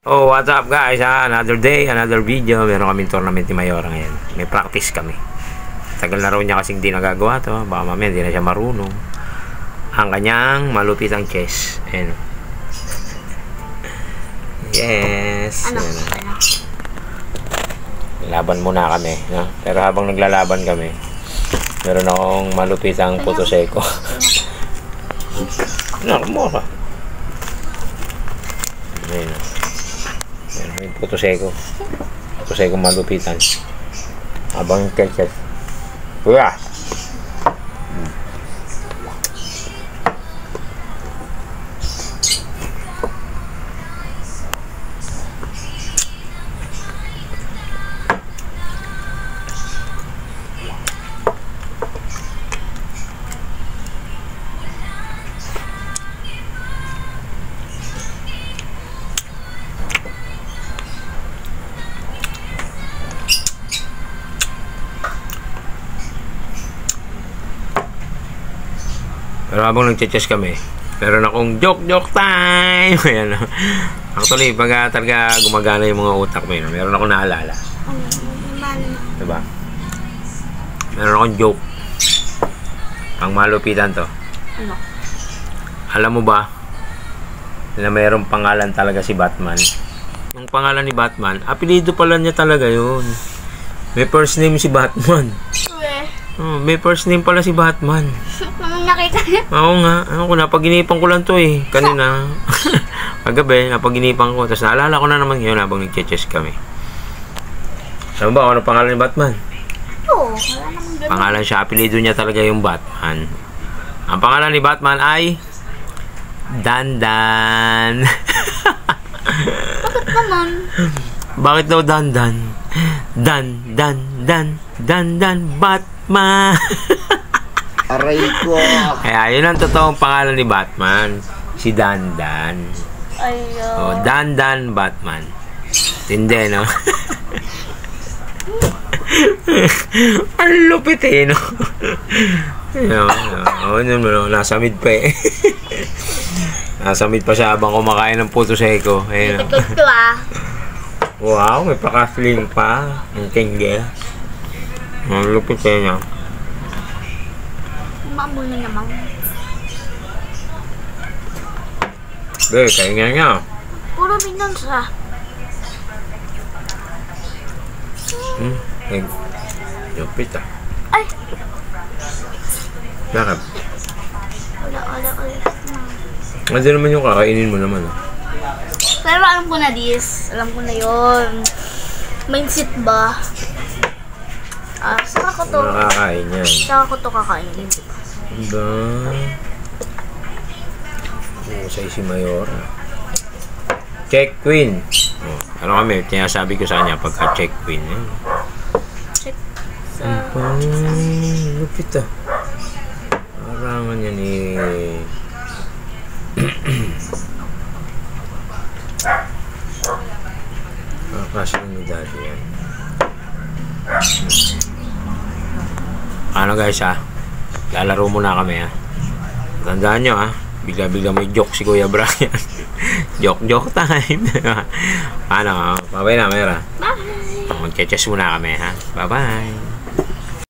Oh, what's up guys? Another day, another video. Meron kaming tournament ni Mayora ngayon. May practice kami. Tagal na raw niya kasing di nagagawa to. Baka mamaya hindi na siya marunong. Ang kanyang malupit ang chess. Ayan. Yes. Ano? Laban muna kami. No? Pero habang naglalaban kami, meron akong malupit ang Potoseko. Anak mo ka. Ayan. May Potoseko. Potoseko malupitan. Habang ketchup. Kuya! Pero habang nag-chess kami, meron akong joke time! Ayan. Actually, pag talaga gumagana yung mga utak mo yun, meron akong naalala. Diba? Meron akong joke. Ang malupitan to. Ano? Alam mo ba na mayroong pangalan talaga si Batman? Yung pangalan ni Batman, apelido pala niya talaga yun. May first name si Batman. Oh, may first name pala si Batman. Nakita niya? Oo nga. Ako, napaginipan ko lang to eh. Kanina. Kagabi, napaginipan ko. Tapos naalala ko na naman yun habang nag-chess kami. Saan ba? Ano pangalan ni Batman? Oo. Wala naman ganun. Pangalan siya. Apelido niya talaga yung Batman. Ang pangalan ni Batman ay Dandan. Bakit naman? Bakit daw Dandan? Dan, Batman. Aray ko. Kaya yun ang totoong pangalan ni Batman. Si Dandan. Ayaw. Oh, Dandan Batman. Tindi, no? Ang lupit eh, no? Nasa mid pa eh. Nasa mid pa siya habang kumakain ng Potoseko. Ayun, no? Tikot ko ah. Wow, may pakasling pa. Ang tingge. Ang lupit eh, no? Umamol na naman. Be, kaya nga. Puro minions ah. Ay, lupit ah. Ay! Bakit? Wala. Hindi naman yung kakainin mo naman ah. Pero alam ko na this. Alam ko na yun. Mindset ba? Ah, saka ko to. Nakakain yan. Saka ko to kakainin. Diba? Usay si Mayora. Check Queen. Oh, ano kami, tinasabi ko sa kanya pagka check Queen. Check. Lupit ah. Parangan yan eh. Kakasya ni Daddy yan. Ano guys ha? Lalaro muna kami ha. Tandaan nyo ha. Bigla-bigla may joke si Kuya Brian. Joke time. Ano? Bye-bye na, Mera. Bye! Mag-chess muna kami ha. Bye-bye.